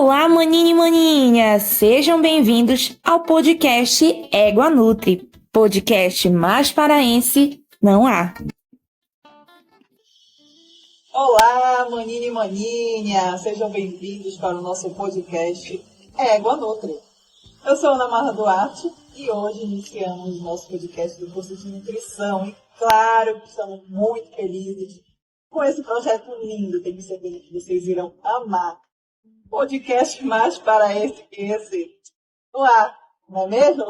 Olá, maninho e maninha! Sejam bem-vindos ao podcast Égua Nutri, podcast mais paraense não há. Olá, maninho e maninha! Sejam bem-vindos para o nosso podcast Égua Nutri. Eu sou Ana Marra Duarte e hoje iniciamos o nosso podcast do curso de nutrição. E claro que estamos muito felizes com esse projeto lindo, tenho certeza que vocês irão amar. Podcast mais paraense que esse no ar, não é mesmo?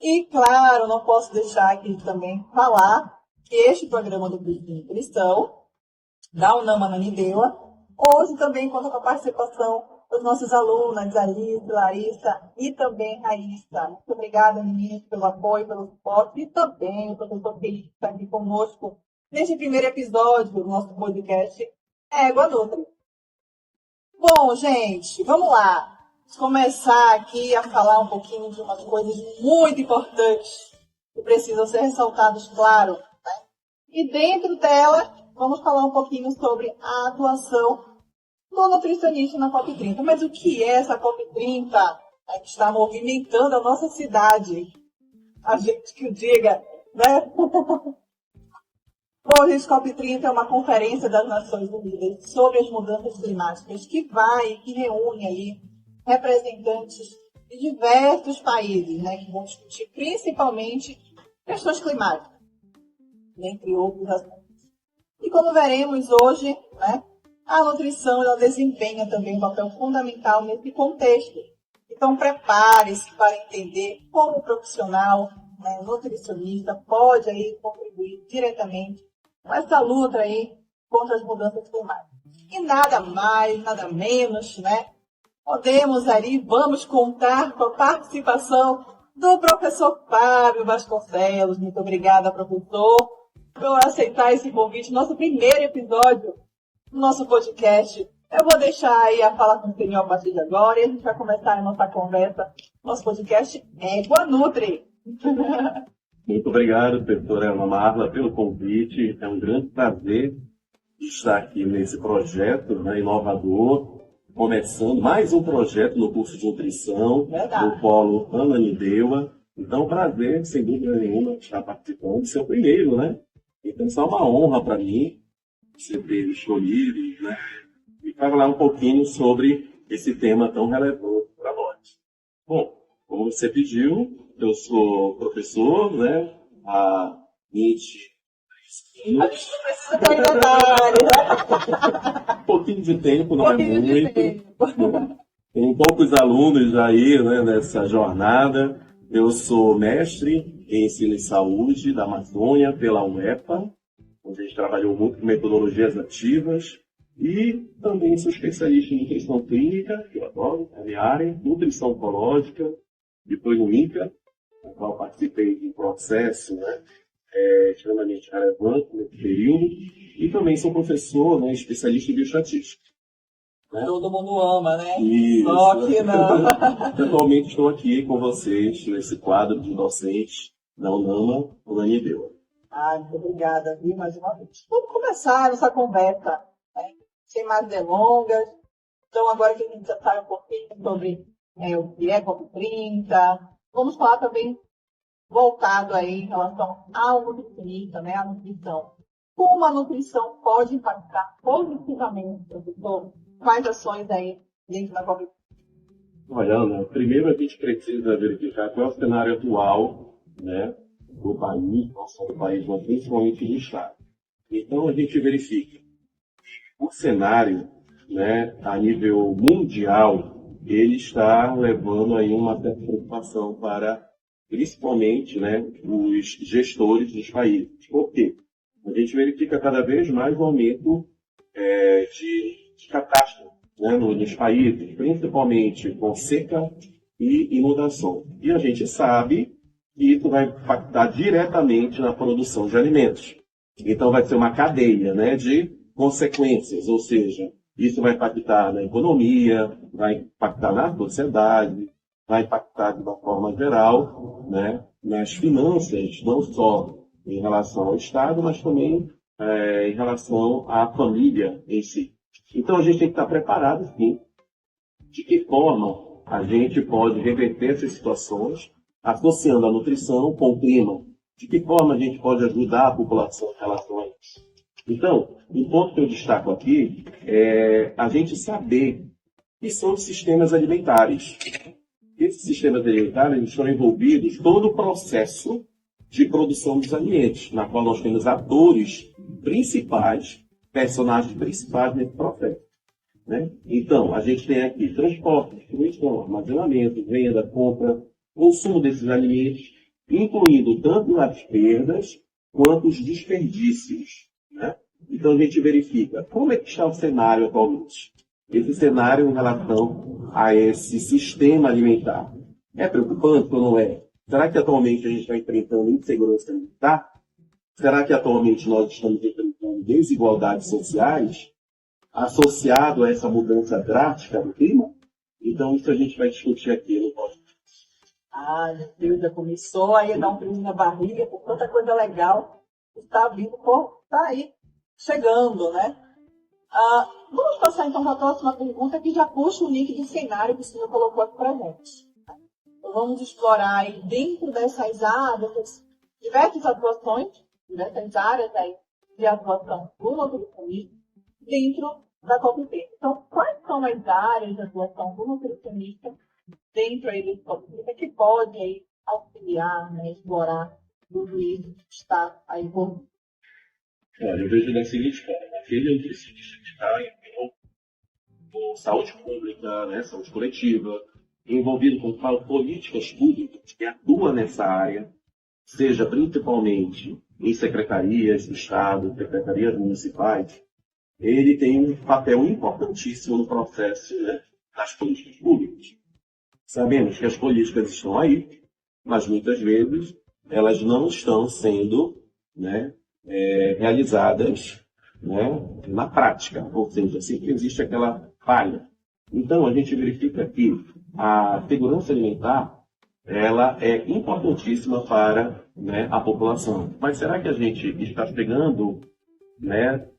E claro, não posso deixar aqui de também falar que este programa do curso de nutrição da UNAMA Ananindeua hoje também conta com a participação das nossas alunas, Alice, Larissa e também Raíssa. Muito obrigada, meninas, pelo apoio, pelo suporte e também o professor Felipe que está aqui conosco neste primeiro episódio do nosso podcast Égua Nutri. Bom, gente, vamos lá. Vamos começar aqui a falar um pouquinho de umas coisas muito importantes que precisam ser ressaltadas, claro, né? E dentro dela, vamos falar um pouquinho sobre a atuação do nutricionista na COP30. Mas o que é essa COP30 que está movimentando a nossa cidade? A gente que o diga, né? Bom, gente, COP30 é uma conferência das Nações Unidas sobre as mudanças climáticas que reúne ali representantes de diversos países, né, que vão discutir principalmente questões climáticas, entre outros assuntos. E como veremos hoje, né, a nutrição ela desempenha também um papel fundamental nesse contexto. Então, prepare-se para entender como o profissional, né, nutricionista pode aí contribuir diretamente com essa luta aí contra as mudanças climáticas. E nada mais, nada menos, né? Vamos contar com a participação do professor Fábio Vasconcelos. Muito obrigada, professor, por aceitar esse convite, nosso primeiro episódio do nosso podcast. Eu vou deixar aí a fala com o senhor a partir de agora e a gente vai começar a nossa conversa, nosso podcast Égua Nutri. Muito obrigado, professora Ana Marla, pelo convite. É um grande prazer estar aqui nesse projeto, né, inovador, começando mais um projeto no curso de nutrição do Polo Ananindeua. Então, prazer, sem dúvida nenhuma, estar participando. Seu primeiro, né? Então, isso é uma honra para mim, você ter escolhido, né? E falar um pouquinho sobre esse tema tão relevante para nós. Bom, como você pediu, eu sou professor, né? Há 23 anos. A gente não precisa dar detalhes. Um pouquinho de tempo, não é muito. Tem poucos alunos aí, né, nessa jornada. Eu sou mestre em ensino em saúde da Amazônia pela UEPA, onde a gente trabalhou muito com metodologias ativas. E também sou especialista em nutrição clínica, que eu adoro, é a minha área, nutrição oncológica, depois no INCA, no qual participei de um processo, né, extremamente relevante nesse período, e também sou professor, né, especialista em bioestatística. Né? Todo mundo ama, né? Isso. Só que não. Atualmente estou aqui com vocês nesse quadro de docentes da UNAMA Ananindeua. Muito obrigada, viu, mais uma vez. Vamos começar essa conversa, né? Sem mais delongas. Então, agora que a gente já sabe um pouquinho sobre o que é COP30, vamos falar também voltado aí em relação ao nutricionista, né, à nutrição. Como a nutrição pode impactar positivamente, professor? Quais ações aí dentro da COP30? Olha, Ana, primeiro a gente precisa verificar qual é o cenário atual, né, do país, não só do país, mas principalmente do Estado. Então, a gente verifica o cenário, né, a nível mundial, ele está levando aí uma certa preocupação para, principalmente, né, os gestores dos países. Por quê? A gente verifica cada vez mais o aumento de catástrofe, né, nos países, principalmente com seca e inundação. E a gente sabe que isso vai impactar diretamente na produção de alimentos. Então vai ser uma cadeia, né, de consequências, ou seja, isso vai impactar na economia, vai impactar na sociedade, vai impactar de uma forma geral, né, nas finanças, não só em relação ao Estado, mas também em relação à família em si. Então a gente tem que estar preparado, sim, de que forma a gente pode reverter essas situações, associando a nutrição com o clima. De que forma a gente pode ajudar a população em relação a isso. Então, um ponto que eu destaco aqui é a gente saber que são os sistemas alimentares. Esses sistemas alimentares estão envolvidos em todo o processo de produção dos alimentos, na qual nós temos atores principais, personagens principais nesse processo. Né? Então, a gente tem aqui transporte, distribuição, armazenamento, venda, compra, consumo desses alimentos, incluindo tanto as perdas quanto os desperdícios. Né? Então, a gente verifica como é que está o cenário atualmente. Esse cenário em relação a esse sistema alimentar. É preocupante ou não é? Será que atualmente a gente está enfrentando insegurança alimentar? Será que atualmente nós estamos enfrentando desigualdades sociais associado a essa mudança drástica do clima? Então, isso a gente vai discutir aqui no podcast. Meu Deus, já começou aí a dar um frio na barriga por tanta coisa legal que está vindo, está aí, chegando, né? Vamos passar então para a próxima pergunta, que já puxa o link do cenário que o senhor colocou aqui para a gente. Então, vamos explorar aí dentro dessas áreas, diversas atuações, diversas áreas aí de atuação do nutricionista dentro da COP30. Então, quais são as áreas de atuação do nutricionista dentro aí do COP30 que pode aí auxiliar, né, explorar tudo isso que está aí por. Olha, eu vejo da seguinte forma: aquele nutricionista que está com saúde pública, né, saúde coletiva, envolvido com políticas públicas, que atua nessa área, seja principalmente em secretarias do Estado, secretarias municipais, ele tem um papel importantíssimo no processo, né, das políticas públicas. Sabemos que as políticas estão aí, mas muitas vezes elas não estão sendo, né, realizadas, né, na prática, ou seja, sempre existe aquela falha. Então, a gente verifica que a segurança alimentar ela é importantíssima para, né, a população. Mas será que a gente está chegando, né,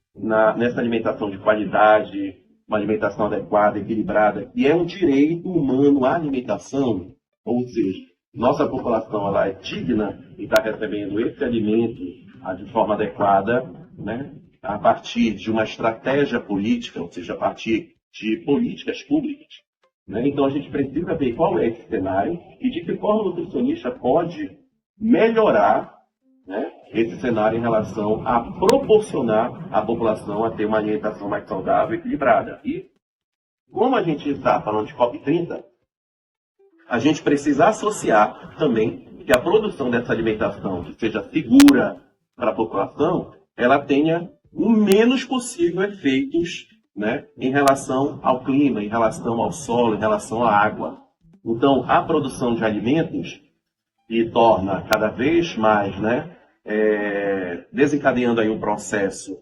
nessa alimentação de qualidade, uma alimentação adequada, equilibrada, que é um direito humano à alimentação? Ou seja, nossa população ela é digna e está recebendo esse alimento de forma adequada, né, a partir de uma estratégia política, ou seja, a partir de políticas públicas. Né? Então, a gente precisa ver qual é esse cenário e de que forma o nutricionista pode melhorar, né, esse cenário em relação a proporcionar à população a ter uma alimentação mais saudável e equilibrada. E, como a gente está falando de COP30, a gente precisa associar também que a produção dessa alimentação, que seja segura para a população, ela tenha o menos possível efeitos, né, em relação ao clima, em relação ao solo, em relação à água. Então, a produção de alimentos, que torna cada vez mais, né, desencadeando aí um processo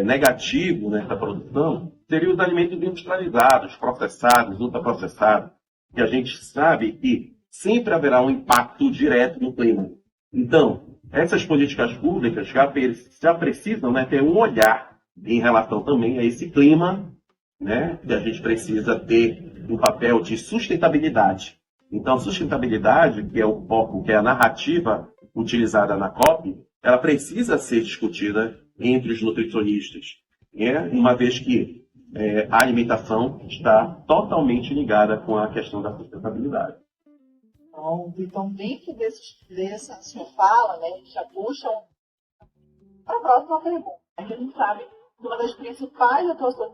negativo nessa produção, seriam os alimentos industrializados, processados, ultraprocessados, que a gente sabe que sempre haverá um impacto direto no clima. Então, essas políticas públicas já precisam, né, ter um olhar em relação também a esse clima, né, que a gente precisa ter um papel de sustentabilidade. Então, sustentabilidade, que é o foco, que é a narrativa utilizada na COP, ela precisa ser discutida entre os nutricionistas, né, uma vez que a alimentação está totalmente ligada com a questão da sustentabilidade. Então, dentro dessa sua fala, né, a gente já puxa para a próxima pergunta. A gente sabe que uma das principais atuações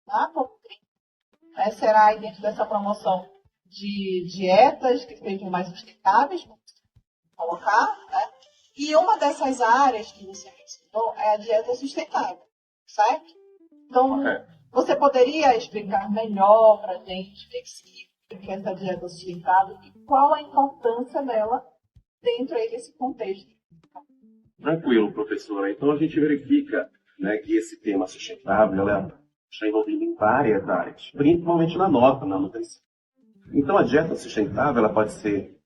na COP30 será aí dentro dessa promoção de dietas que sejam mais sustentáveis, vamos colocar, né? E uma dessas áreas que você mencionou é a dieta sustentável, certo? Então, você poderia explicar melhor para a gente o que é essa dieta sustentável e qual a importância dela dentro aí desse contexto? Tranquilo, professora. Então, a gente verifica, né, que esse tema sustentável está envolvido em várias áreas, principalmente na nutrição. Então, a dieta sustentável ela pode ser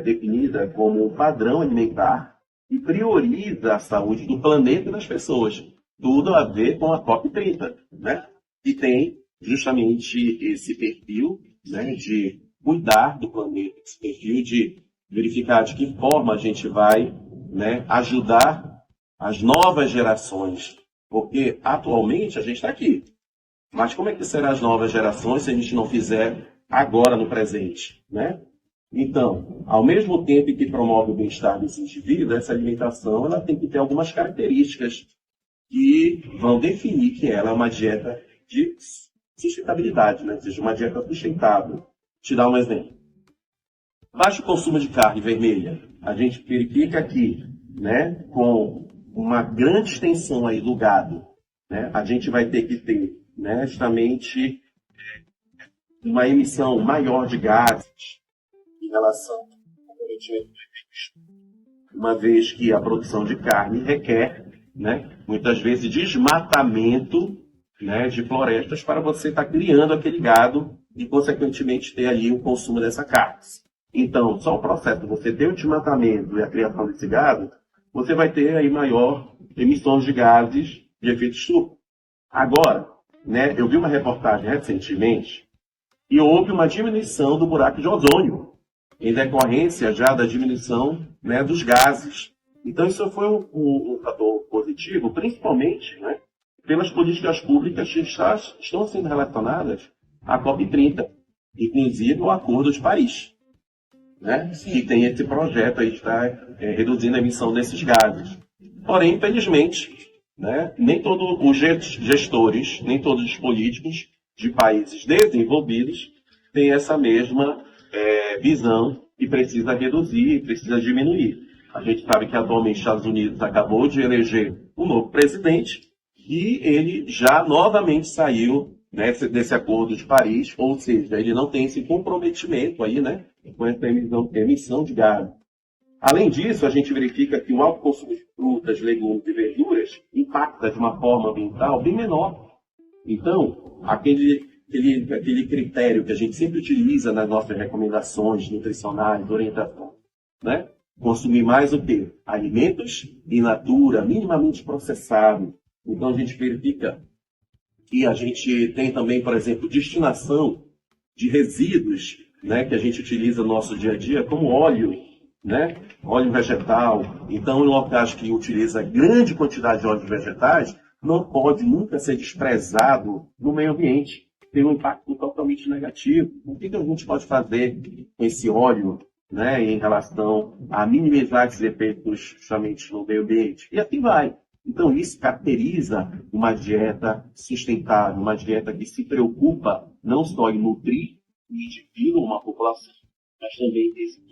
definida como um padrão alimentar que prioriza a saúde do planeta e das pessoas. Tudo a ver com a COP30, né? E tem justamente esse perfil, né, de cuidar do planeta, esse perfil de verificar de que forma a gente vai, né, ajudar as novas gerações. Porque atualmente a gente está aqui. Mas como é que serão as novas gerações se a gente não fizer agora no presente, né? Então, ao mesmo tempo que promove o bem-estar desse indivíduo, essa alimentação ela tem que ter algumas características que vão definir que ela é uma dieta de sustentabilidade, né? Ou seja, uma dieta sustentável. Te dar um exemplo. Baixo consumo de carne vermelha. A gente verifica aqui, né, com uma grande extensão aí do gado, né, a gente vai ter que ter, né, justamente uma emissão maior de gases em relação ao comprometimento previsto, uma vez que a produção de carne requer, né, muitas vezes desmatamento, né, de florestas para você estar criando aquele gado e, consequentemente, ter ali o consumo dessa carne. Então, só o processo de você ter o desmatamento e a criação desse gado, você vai ter aí maior emissões de gases de efeito estufa. Agora, né, eu vi uma reportagem recentemente e houve uma diminuição do buraco de ozônio, em decorrência já da diminuição, né, dos gases. Então, isso foi um fator positivo, principalmente, né, pelas políticas públicas que estão sendo relacionadas à COP30, inclusive o Acordo de Paris, né, que tem esse projeto aí de estar reduzindo a emissão desses gases. Porém, infelizmente, né, nem todos os gestores, nem todos os políticos de países desenvolvidos têm essa mesma visão e precisa reduzir, precisa diminuir. A gente sabe que atualmente os Estados Unidos acabou de eleger um novo presidente e ele já novamente saiu, né, desse Acordo de Paris, ou seja, ele não tem esse comprometimento aí, né, com essa emissão de gás. Além disso, a gente verifica que o alto consumo de frutas, legumes e verduras impacta de uma forma ambiental bem menor. Então, aquele critério que a gente sempre utiliza nas nossas recomendações nutricionais, orientações, né? Consumir mais o quê? Alimentos in natura, minimamente processados. Então, a gente verifica que a gente tem também, por exemplo, destinação de resíduos, né, que a gente utiliza no nosso dia a dia, como óleo, né, óleo vegetal. Então, em locais que utiliza grande quantidade de óleos vegetais, não pode nunca ser desprezado no meio ambiente. Tem um impacto totalmente negativo. O que a gente pode fazer com esse óleo, né, em relação a minimizar esses efeitos justamente no meio ambiente? E assim vai. Então, isso caracteriza uma dieta sustentável, uma dieta que se preocupa não só em nutrir o indivíduo, uma população, mas também esse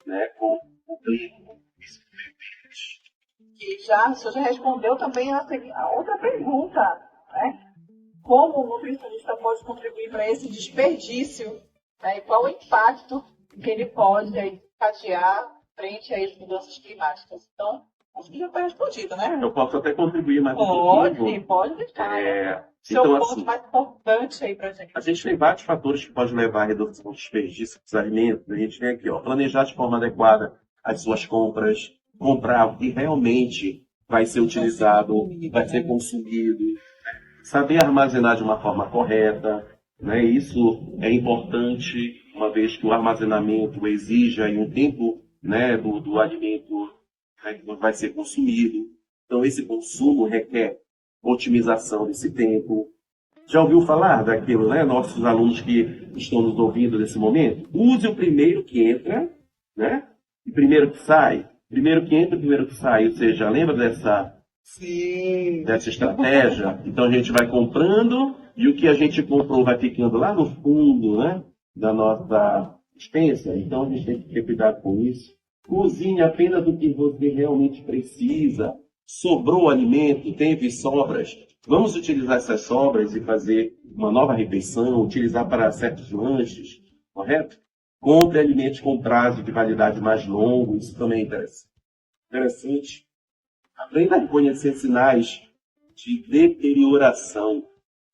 né, com o clima. Que o senhor já respondeu também a outra pergunta, né? Como o nutricionista pode contribuir para esse desperdício, né? E qual o impacto que ele pode aí desencadear frente às mudanças climáticas? Então, acho que já foi respondido, né? Eu posso até contribuir mais um pouquinho. Pode deixar. Então, seu ponto mais importante aí para gente. A gente tem vários fatores que podem levar à redução do desperdício dos alimentos. A gente tem aqui, ó, planejar de forma adequada as suas compras, comprar o que realmente vai ser utilizado, vai ser consumido, saber armazenar de uma forma correta, né? Isso é importante, uma vez que o armazenamento exige aí um tempo, né, do alimento, né, que vai ser consumido. Então, esse consumo requer otimização desse tempo. Já ouviu falar daquilo, né? Nossos alunos que estão nos ouvindo nesse momento? Use o primeiro que entra, né? E primeiro que sai. Primeiro que entra, primeiro que sai. Ou seja, lembra dessa estratégia? Então a gente vai comprando e o que a gente comprou vai ficando lá no fundo, né, da nossa despensa. Então a gente tem que ter cuidado com isso. Cozinhe apenas o que você realmente precisa. Sobrou alimento, teve sobras. Vamos utilizar essas sobras e fazer uma nova refeição, utilizar para certos lanches, correto? Compre alimentos com prazo de validade mais longo, isso também é interessante. Aprenda a reconhecer sinais de deterioração.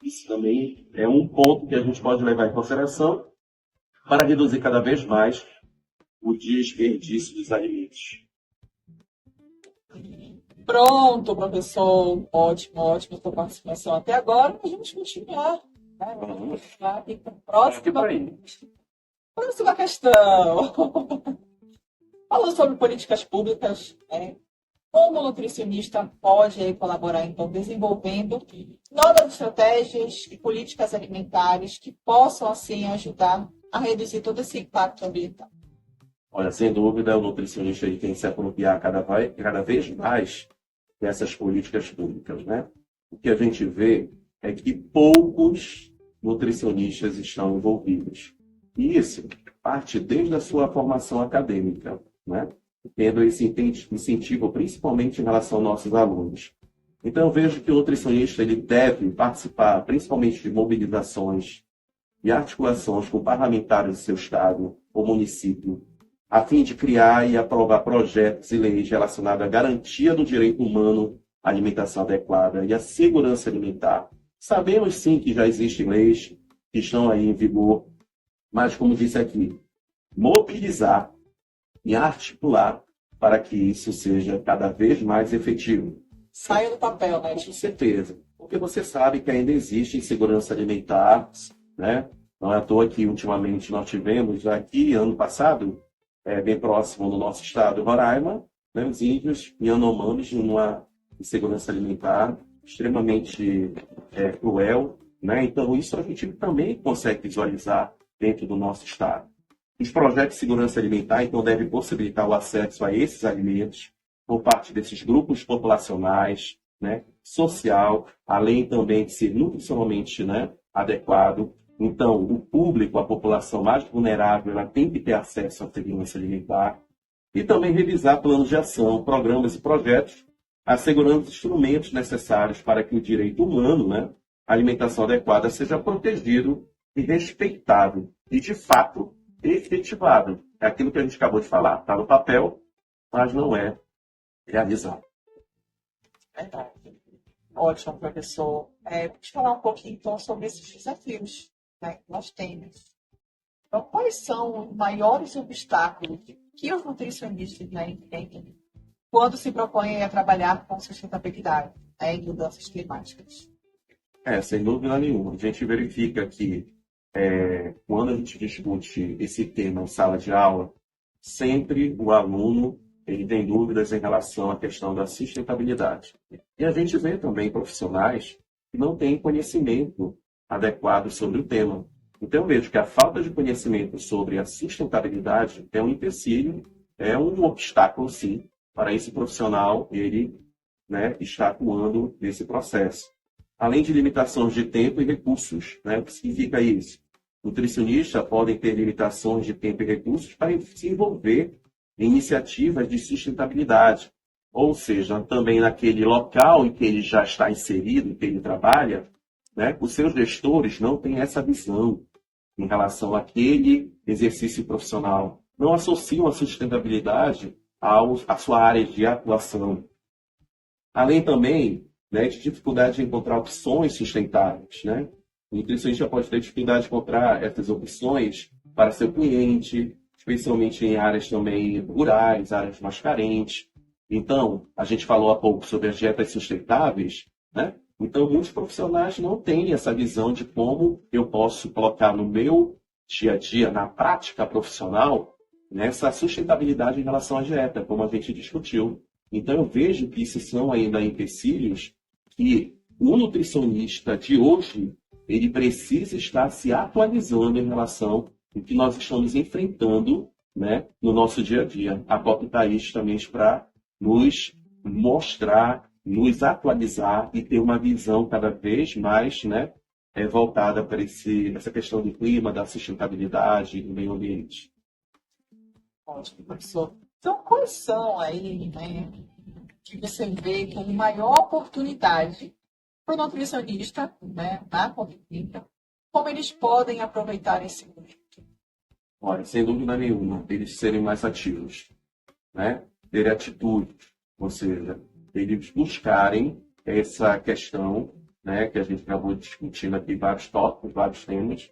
Isso também é um ponto que a gente pode levar em consideração para reduzir cada vez mais o desperdício dos alimentos. Pronto, professor. Ótimo, ótima sua participação até agora. Mas vamos continuar Né? Vamos. Lá e com próxima questão. Falando sobre políticas públicas, né? Como o nutricionista pode aí colaborar, então, desenvolvendo novas estratégias e políticas alimentares que possam, assim, ajudar a reduzir todo esse impacto ambiental? Olha, sem dúvida, o nutricionista ele tem que se apropriar cada vez mais dessas políticas públicas, né? O que a gente vê é que poucos nutricionistas estão envolvidos. E isso parte desde a sua formação acadêmica, né? Tendo esse incentivo principalmente em relação aos nossos alunos. Então, eu vejo que o nutricionista ele deve participar principalmente de mobilizações e articulações com parlamentares do seu estado ou município, a fim de criar e aprovar projetos e leis relacionados à garantia do direito humano à alimentação adequada e à segurança alimentar. Sabemos, sim, que já existem leis que estão aí em vigor, mas, como disse aqui, mobilizar e articular para que isso seja cada vez mais efetivo. Saia do papel, né? Com certeza. Porque você sabe que ainda existe insegurança alimentar, né? Não é à toa que, ultimamente, nós tivemos aqui, ano passado, bem próximo no nosso estado, Roraima, né, os índios Yanomamis, numa insegurança alimentar extremamente cruel, né? Então, isso a gente também consegue visualizar dentro do nosso estado. Os projetos de segurança alimentar, então, devem possibilitar o acesso a esses alimentos por parte desses grupos populacionais, né, social, além também de ser nutricionalmente, né, adequado. Então, o público, a população mais vulnerável, ela tem que ter acesso à segurança alimentar. E também revisar planos de ação, programas e projetos, assegurando os instrumentos necessários para que o direito humano, né, a alimentação adequada, seja protegido e respeitado. E, de fato, efetivado. É aquilo que a gente acabou de falar. Está no papel, mas não é realizado. Verdade. Ótimo, professor. Vou te falar um pouquinho, então, sobre esses desafios, né, que nós temos. Então, quais são os maiores obstáculos que os nutricionistas, né, enfrentam quando se propõem a trabalhar com sustentabilidade, né, e mudanças climáticas? Sem dúvida nenhuma. A gente verifica que quando a gente discute esse tema em sala de aula, sempre o aluno ele tem dúvidas em relação à questão da sustentabilidade. E a gente vê também profissionais que não têm conhecimento adequado sobre o tema. Então, eu vejo que a falta de conhecimento sobre a sustentabilidade é um empecilho, é um obstáculo, sim, para esse profissional ele, né, estar atuando nesse processo. Além de limitações de tempo e recursos, né? O que significa isso? Nutricionistas podem ter limitações de tempo e recursos para se envolver em iniciativas de sustentabilidade. Ou seja, também naquele local em que ele já está inserido, em que ele trabalha, né? Os seus gestores não têm essa visão em relação àquele exercício profissional. Não associam a sustentabilidade à sua área de atuação. Além também, né, de dificuldade de encontrar opções sustentáveis, né? O nutricionista pode ter dificuldade de encontrar essas opções para seu cliente, especialmente em áreas também rurais, áreas mais carentes. Então, a gente falou há pouco sobre as dietas sustentáveis, né? Então, muitos profissionais não têm essa visão de como eu posso colocar no meu dia a dia, na prática profissional, nessa sustentabilidade em relação à dieta, como a gente discutiu. Então, eu vejo que isso são ainda empecilhos que o nutricionista de hoje ele precisa estar se atualizando em relação ao que nós estamos enfrentando, né, no nosso dia a dia. A COP está aí justamente para nos mostrar, nos atualizar e ter uma visão cada vez mais, né, voltada para essa questão do clima, da sustentabilidade, do meio ambiente. Ótimo, professor. Então, quais são aí, né, que você vê como maior oportunidade para o nutricionista, né, na convivência, como eles podem aproveitar esse momento? Olha, sem dúvida nenhuma, eles serem mais ativos, né? Terem atitude, ou seja, eles buscarem essa questão, né, que a gente acabou discutindo aqui, vários tópicos, vários temas,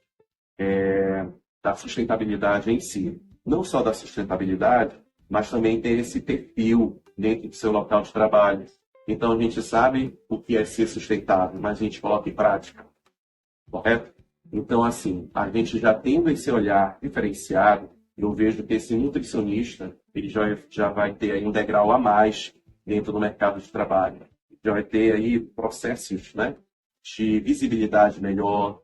da sustentabilidade em si. Não só da sustentabilidade, mas também ter esse perfil dentro do seu local de trabalho. Então, a gente sabe o que é ser sustentável, mas a gente coloca em prática, correto? Então, assim, a gente já tendo esse olhar diferenciado, eu vejo que esse nutricionista, ele já vai ter aí um degrau a mais dentro do mercado de trabalho. Já vai ter aí processos, né, de visibilidade melhor,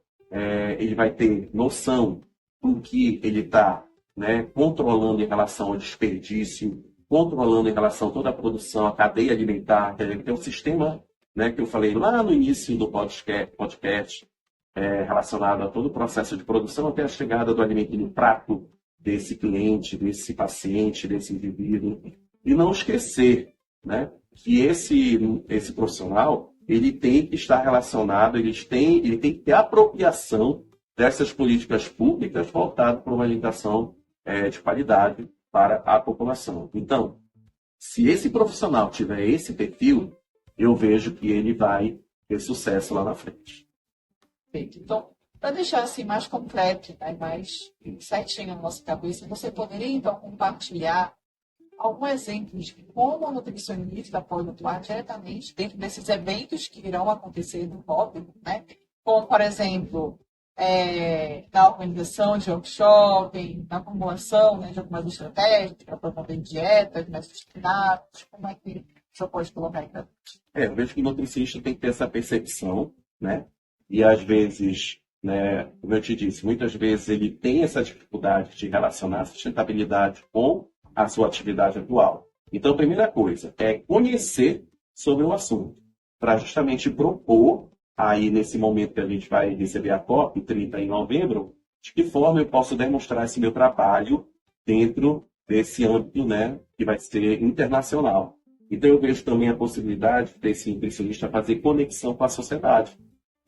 ele vai ter noção do que ele está, né, controlando em relação ao desperdício, controlando em relação a toda a produção, a cadeia alimentar, que tem um sistema, né, que eu falei lá no início do podcast relacionado a todo o processo de produção até a chegada do alimento no prato desse cliente, desse paciente, desse indivíduo. E não esquecer, né, que esse profissional ele tem que estar relacionado, ele tem que ter apropriação dessas políticas públicas voltadas para uma alimentação de qualidade para a população. Então, se esse profissional tiver esse perfil, eu vejo que ele vai ter sucesso lá na frente. Perfeito. Então, para deixar assim mais concreto, né, mais certinho na nossa cabeça, você poderia então compartilhar algum exemplo de como o nutricionista pode atuar diretamente dentro desses eventos que irão acontecer no hobby, né? Como, por exemplo, na organização de workshop, na formulação, né, de algumas estratégias para promover dietas mais disciplinadas, como é que o senhor pode colocar aí para gente? Eu vejo que o nutricionista tem que ter essa percepção, né? E às vezes, né, como eu te disse, muitas vezes ele tem essa dificuldade de relacionar a sustentabilidade com a sua atividade atual. Então, a primeira coisa é conhecer sobre o assunto, para justamente propor, aí nesse momento que a gente vai receber a COP 30 em novembro, de que forma eu posso demonstrar esse meu trabalho dentro desse âmbito, né, que vai ser internacional. Então, eu vejo também a possibilidade desse nutricionista fazer conexão com a sociedade.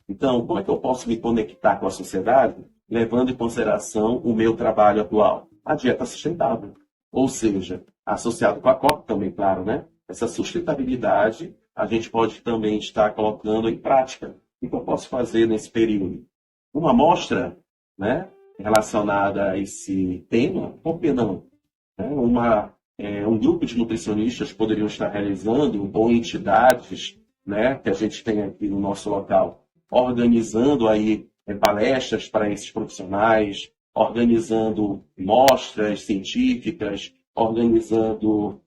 Então, como é que eu posso me conectar com a sociedade, levando em consideração o meu trabalho atual? A dieta sustentável. Ou seja, associado com a COP também, claro, né? Essa sustentabilidade a gente pode também estar colocando em prática. O que eu posso fazer nesse período? Uma amostra, né, relacionada a esse tema, por que não? Um grupo de nutricionistas poderiam estar realizando, ou entidades, né, que a gente tem aqui no nosso local, organizando aí palestras para esses profissionais, organizando mostras científicas, organizando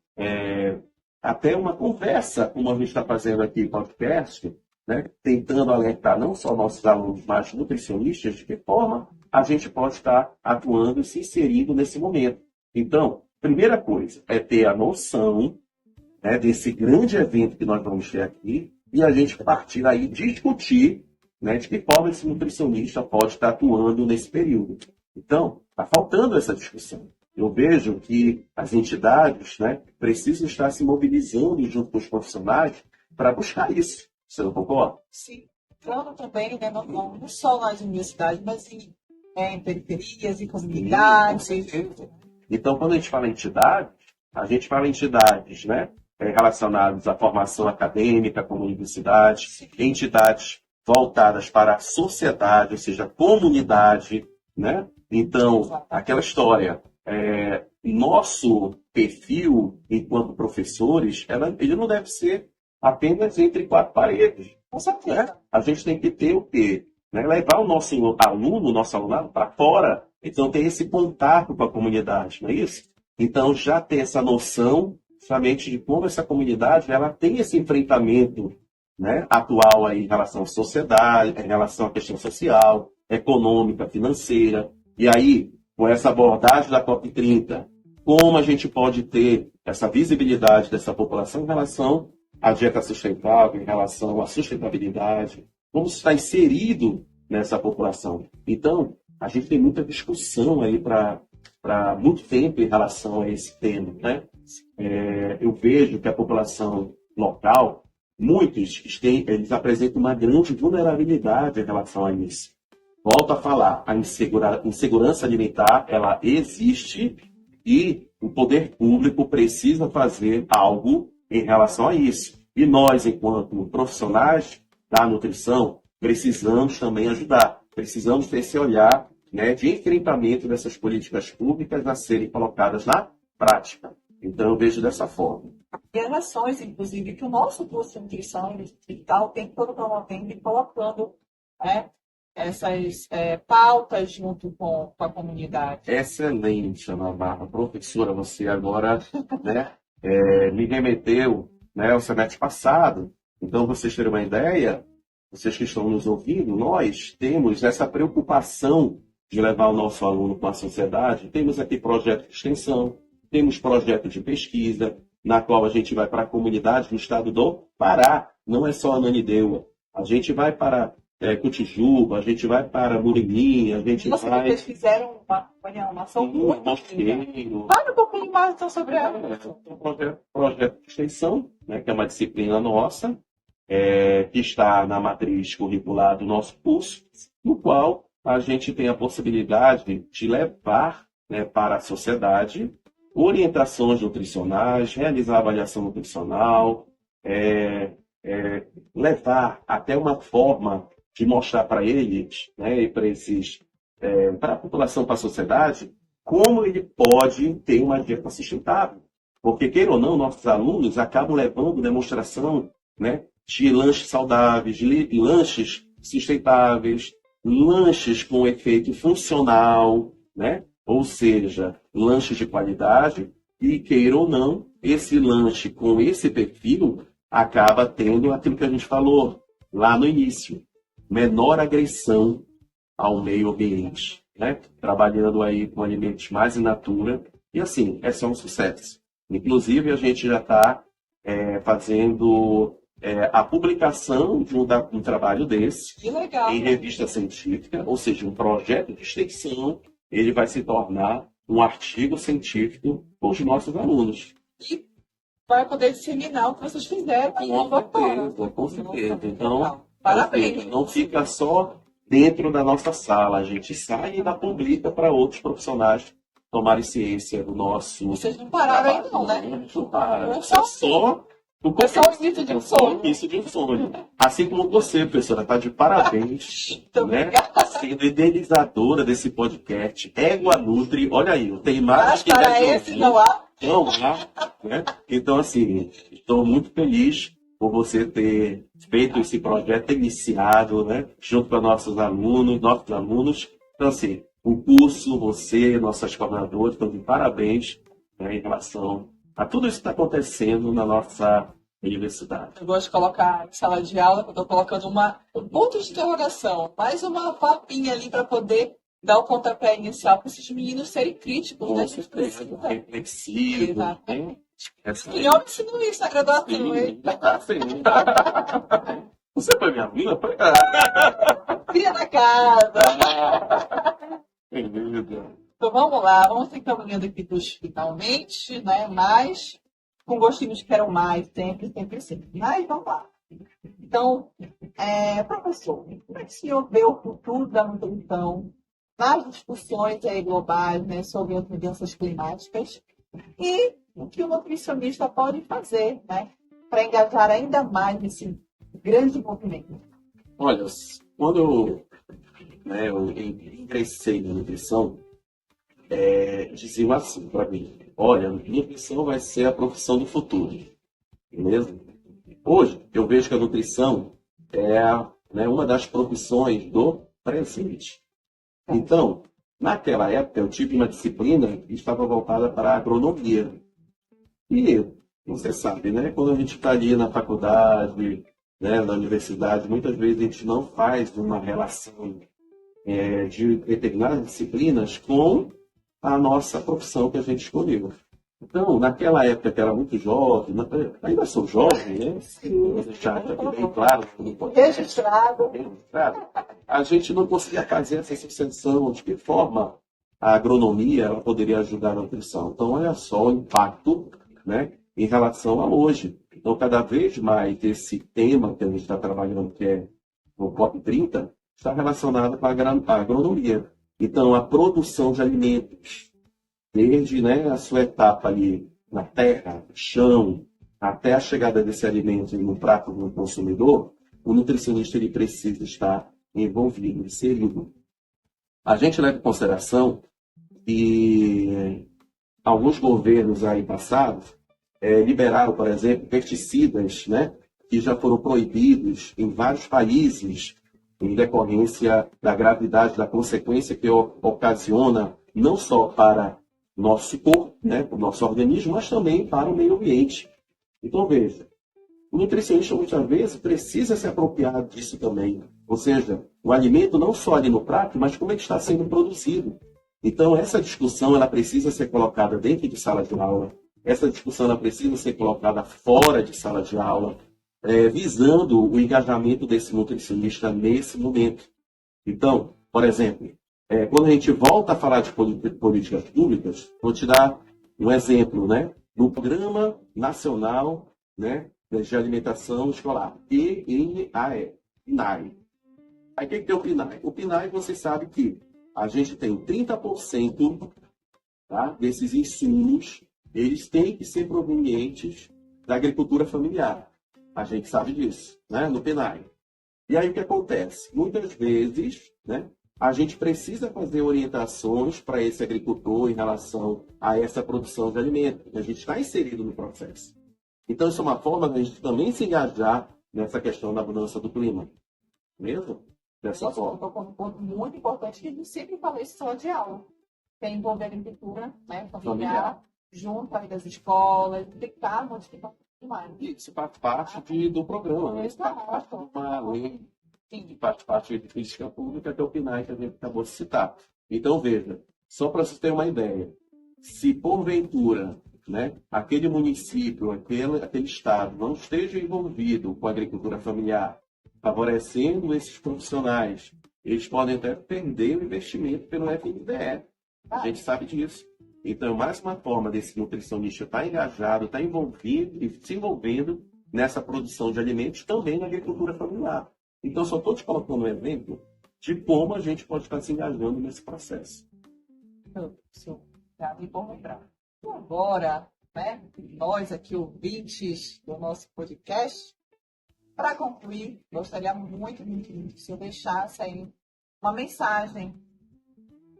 até uma conversa, como a gente está fazendo aqui no podcast, né, tentando alertar não só nossos alunos, mas nutricionistas, de que forma a gente pode estar atuando e se inserindo nesse momento. Então, primeira coisa é ter a noção, né, desse grande evento que nós vamos ter aqui e a gente partir aí discutir, né, de que forma esse nutricionista pode estar atuando nesse período. Então, está faltando essa discussão. Eu vejo que as entidades, né, precisam estar se mobilizando junto com os profissionais para buscar isso. Você não concorda? Sim, entrando também, né, não só nas universidades, mas em periferias, em comunidades. Sim, com certeza. Então, quando a gente fala em entidades, né, relacionadas à formação acadêmica, como universidades, Sim. entidades voltadas para a sociedade, ou seja, a comunidade, né? Então, aquela história, nosso perfil enquanto professores, ele não deve ser apenas entre quatro paredes. Com certeza. Né? A gente tem que ter o quê? Né? Levar o nosso aluno, o nosso alunado para fora. Então, ter esse contato com a comunidade, não é isso? Então, já ter essa noção, justamente, de como essa comunidade ela tem esse enfrentamento, né, atual aí, em relação à sociedade, em relação à questão social, econômica, financeira. E aí, com essa abordagem da COP30, como a gente pode ter essa visibilidade dessa população em relação à dieta sustentável, em relação à sustentabilidade, como está inserido nessa população. Então, a gente tem muita discussão aí para muito tempo em relação a esse tema, né? Eu vejo que a população local, muitos eles apresentam uma grande vulnerabilidade em relação a isso. Volto a falar, a insegurança alimentar, ela existe e o poder público precisa fazer algo em relação a isso. E nós, enquanto profissionais da nutrição, precisamos também ajudar. Precisamos ter esse olhar, né, de enfrentamento dessas políticas públicas a serem colocadas na prática. Então, eu vejo dessa forma. E as ações, inclusive, que o nosso curso de nutrição e digital tem todo promovendo e colocando, né, essas pautas junto com a comunidade? Excelente, Ana Barra. Professora, você agora, né, me remeteu, né, ao semestre passado. Então, vocês terem uma ideia, vocês que estão nos ouvindo, nós temos essa preocupação de levar o nosso aluno para a sociedade. Temos aqui projeto de extensão, temos projeto de pesquisa, na qual a gente vai para a comunidade do estado do Pará. Não é só Ananindeua. A gente vai para Cotijuba, a gente vai para Murilinha, a gente Nossa, vai... vocês fizeram uma ação muito linda. Mosqueiro. Fale um pouquinho mais então sobre ela. Um projeto de extensão, né, que é uma disciplina nossa, que está na matriz curricular do nosso curso, no qual a gente tem a possibilidade de levar, né, para a sociedade orientações nutricionais, realizar avaliação nutricional, levar até uma forma de mostrar para eles, né, e para a população, para a sociedade, como ele pode ter uma dieta sustentável. Porque, queira ou não, nossos alunos acabam levando demonstração, né, de lanches saudáveis, de lanches sustentáveis, lanches com efeito funcional, né? Ou seja, lanches de qualidade, e queira ou não, esse lanche com esse perfil acaba tendo aquilo que a gente falou lá no início, menor agressão ao meio ambiente, né? Trabalhando aí com alimentos mais in natura, e assim, é só um sucesso. Inclusive, a gente já está fazendo a publicação de um trabalho desse Que legal. em revista científica, ou seja, um projeto de extensão, ele vai se tornar um artigo científico com os nossos alunos. E vai poder disseminar o que vocês fizeram. Com certeza. Então, parabéns. Não fica só dentro da nossa sala, a gente sai e ainda publica para outros profissionais tomarem ciência do nosso... Vocês não pararam ainda não, né? Não para. É só o início de um sonho. Início de um sonho. Assim como você, professora, está de parabéns, né? Sendo idealizadora desse podcast. Égua Nutri, olha aí, tem imagens que para esse não há. Não há, né? Então, assim, estou muito feliz por você ter feito esse projeto, ter iniciado, né? Junto com nossos alunos. Então, assim, o curso, você, nossos coordenadores, estão de parabéns, né, em relação a tudo isso que está acontecendo na nossa universidade. Eu gosto de colocar em sala de aula, que eu estou colocando um ponto de interrogação, mais uma papinha ali para poder dar o pontapé inicial para esses meninos serem críticos, né? Reflexivos, né? E eu ensino isso na graduação, hein? Você foi minha aluna? Cria da casa! Então vamos lá, vamos ter caminhando aqui para os finalmente, né? Mas com gostinho de quero mais, sempre. Mas vamos lá. Então, professor, como é que o senhor vê o futuro da nutrição nas discussões aí globais, né, sobre as mudanças climáticas e o que o nutricionista pode fazer, né, para engajar ainda mais nesse grande movimento? Olha, quando eu ingressei na nutrição, diziam assim para mim: olha, nutrição vai ser a profissão do futuro, beleza? Hoje, eu vejo que a nutrição é uma das profissões do presente. Então, naquela época, eu tive uma disciplina que estava voltada para a agronomia. E você sabe, né? Quando a gente está ali na faculdade, né, na universidade, muitas vezes a gente não faz uma relação de determinadas disciplinas com a nossa profissão que a gente escolheu. Então, naquela época que era muito jovem, ainda sou jovem, né? Vou deixar aqui bem claro. Registrado. A gente não conseguia fazer essa associação de que forma a agronomia ela poderia ajudar na nutrição. Então, olha só o impacto, né, em relação a hoje. Então, cada vez mais esse tema que a gente está trabalhando, que é o COP30, está relacionado com a agronomia. Então, a produção de alimentos, desde, né, a sua etapa ali na terra, no chão, até a chegada desse alimento no prato do consumidor, o nutricionista ele precisa estar envolvido, inserido. A gente leva em consideração que alguns governos aí passados liberaram, por exemplo, pesticidas, né, que já foram proibidos em vários países em decorrência da gravidade, da consequência que ocasiona não só para nosso corpo, né, o nosso organismo, mas também para o meio ambiente. Então, veja, o nutricionista muitas vezes precisa se apropriar disso também. Ou seja, o alimento não só ali no prato, mas como é que está sendo produzido. Então, essa discussão ela precisa ser colocada dentro de sala de aula, essa discussão ela precisa ser colocada fora de sala de aula, visando o engajamento desse nutricionista nesse momento. Então, por exemplo, quando a gente volta a falar de políticas públicas, vou te dar um exemplo, né? No Programa Nacional, né, de Alimentação Escolar, PNAE, PNAE. Aí o que é o PNAE? O PNAE, você sabe que a gente tem 30%, tá, desses insumos, eles têm que ser provenientes da agricultura familiar. A gente sabe disso, né, no PNAE. E aí o que acontece? Muitas vezes, né, a gente precisa fazer orientações para esse agricultor em relação a essa produção de alimento. A gente está inserido no processo. Então, isso é uma forma de a gente também se engajar nessa questão da mudança do clima. Mesmo? Dessa forma. Tocou um ponto muito importante que a gente sempre fala isso em sala de aula. Que é envolver a agricultura, né, familiar, junto aí das escolas, tentar modificar mais. Isso faz parte do programa, né? Isso faz parte de uma lei, faz parte de política pública, que é o PNAE que a gente acabou de citar. Então, veja, só para vocês terem uma ideia, se porventura, né, aquele município, aquele estado não esteja envolvido com a agricultura familiar, favorecendo esses profissionais, eles podem até perder o investimento pelo FNDE. A gente sabe disso. Então, mais uma forma desse nutricionista estar engajado, estar envolvido e se envolvendo nessa produção de alimentos também na agricultura familiar. Então, só estou te colocando um exemplo de como a gente pode estar se engajando nesse processo. Isso, já me bom lembrar. E agora, né, nós aqui, ouvintes do nosso podcast, para concluir, gostaria muito, muito, muito que o senhor deixasse aí uma mensagem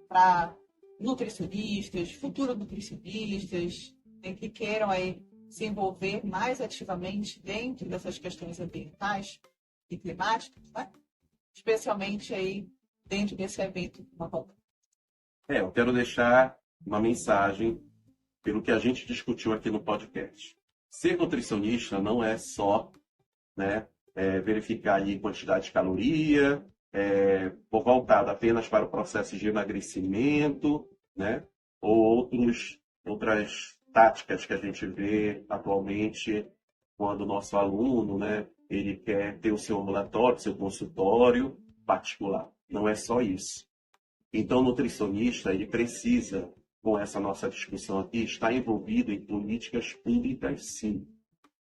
para nutricionistas, futuros nutricionistas, que queiram aí se envolver mais ativamente dentro dessas questões ambientais e climáticas, né? Especialmente aí dentro desse evento. Eu quero deixar uma mensagem pelo que a gente discutiu aqui no podcast. Ser nutricionista não é só, né, verificar ali quantidade de caloria, voltado apenas para o processo de emagrecimento, né, ou outras táticas que a gente vê atualmente quando o nosso aluno, né, ele quer ter o seu ambulatório, seu consultório particular. Não é só isso. Então, o nutricionista, ele precisa, com essa nossa discussão aqui, estar envolvido em políticas públicas, sim.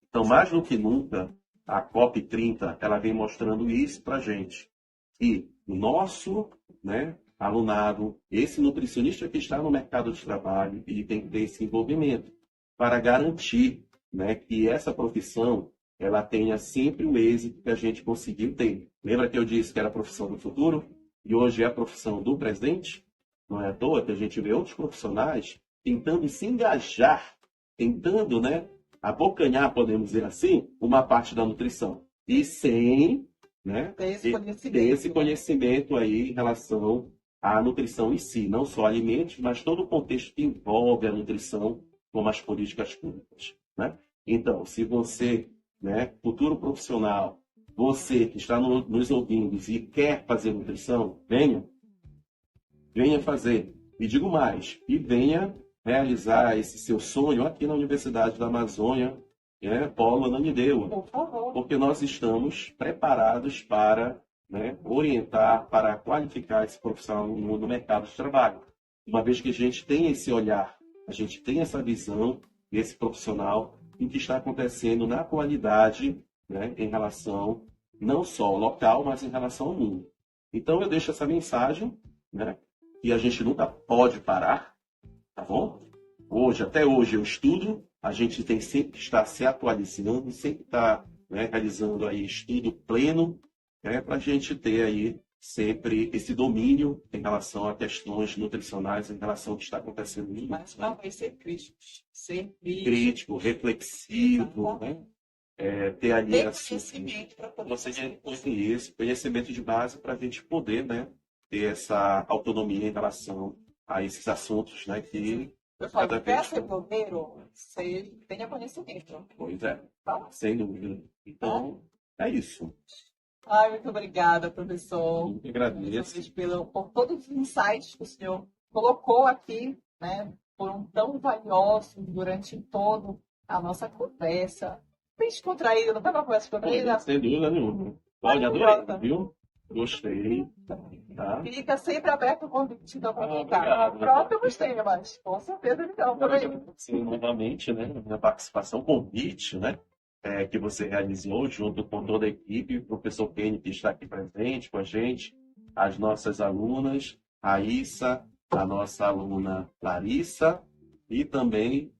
Então, mais do que nunca, a COP30, ela vem mostrando isso para a gente. E o nosso, né, alunado, esse nutricionista que está no mercado de trabalho, ele tem que ter esse envolvimento para garantir, né, que essa profissão ela tenha sempre o êxito que a gente conseguiu ter. Lembra que eu disse que era a profissão do futuro? E hoje é a profissão do presente? Não é à toa que a gente vê outros profissionais tentando se engajar, tentando, né, abocanhar, podemos dizer assim, uma parte da nutrição. E sem, né, ter esse conhecimento aí em relação à nutrição em si. Não só alimentos, mas todo o contexto que envolve a nutrição, como as políticas públicas, né? Então, se você, né, futuro profissional, você que está nos ouvindo e quer fazer nutrição, venha fazer. E digo mais, e venha realizar esse seu sonho aqui na Universidade da Amazônia, Polo Ananindeua. Por favor. Porque nós estamos preparados para, né, orientar, para qualificar esse profissional no mercado de trabalho. Uma vez que a gente tem esse olhar, a gente tem essa visão desse profissional em que está acontecendo na atualidade, né, em relação não só ao local, mas em relação ao mundo. Então eu deixo essa mensagem, né, que a gente nunca pode parar, tá bom? Até hoje eu estudo, a gente tem sempre que estar se atualizando, sempre estar, né, realizando aí estudo pleno, né, para a gente ter aí sempre esse domínio em relação a questões nutricionais, em relação ao que está acontecendo no mundo. Mas não vai ser crítico. Ser crítico, reflexivo, né? ter ali Tem assim, conhecimento para poder você fazer isso. tem esse conhecimento de base para a gente poder, né, ter essa autonomia em relação a esses assuntos, né, que Eu falo, cada quer vez ser blogueiro? Você tenha conhecimento. pois é, Tá? sem dúvida. Então, é isso. Ai, muito obrigada, professor. Eu que agradeço. Por todos os insights que o senhor colocou aqui, né? Foram tão valiosos durante toda a nossa conversa. Bem descontraída, não foi uma conversa descontraída? Sem dúvida nenhuma. Olha, Maravilhosa. adorei, viu? Gostei. Tá? Fica sempre aberto o convite então, para voltar. Obrigado. Pronto, eu gostei, mas com certeza então, por aí. Sim, novamente, né, minha participação, convite, né, que você realizou junto com toda a equipe, o professor Kenny que está aqui presente com a gente, as nossas alunas, a Issa, a nossa aluna Larissa e também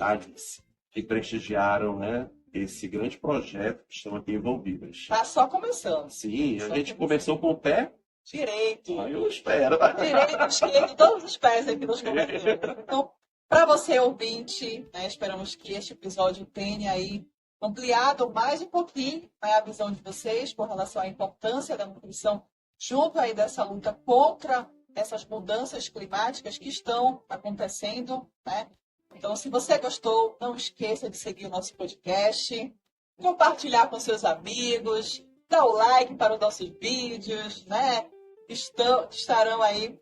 a Alice, que prestigiaram, né, esse grande projeto que estão aqui envolvidas. Tá só começando. Sim, a gente começou com o pé, Direito. aí eu espero. Direito, esquerdo, todos os pés aqui nos comentários. Então, para você, ouvinte, né, esperamos que este episódio tenha aí ampliado mais um pouquinho, né, a visão de vocês com relação à importância da nutrição junto aí dessa luta contra essas mudanças climáticas que estão acontecendo, né? Então, se você gostou, não esqueça de seguir o nosso podcast, compartilhar com seus amigos, dar o like para os nossos vídeos, né? Estarão aí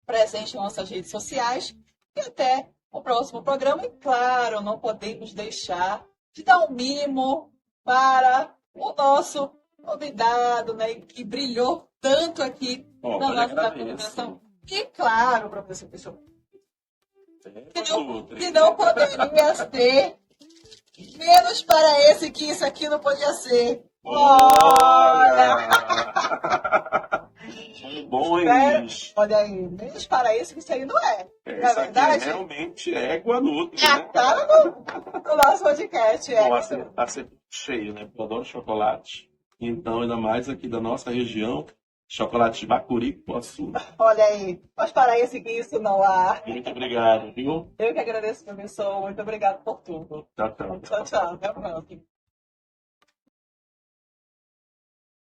presentes nas nossas redes sociais. E até o próximo programa. E claro, não podemos deixar de dar um mimo para o nosso convidado, né? Que brilhou tanto aqui na nossa apresentação. E claro, professor Pessoa, que não poderia ser menos para esse que isso aqui não podia ser. Olha! Bom, Olha aí, menos para isso que isso aí não é. Não é isso aqui verdade? realmente é égua nutri, É a né? cara do nosso podcast. É. Bom, tá sempre cheio, né? Eu adoro chocolate. Então, ainda mais aqui da nossa região, chocolate de Bacuri com açúcar. Olha aí, mas para esse que isso não há. Muito obrigado, viu? Eu que agradeço, professor. Muito obrigado por tudo. Tchau, tchau. Tchau, tchau. Até a próxima.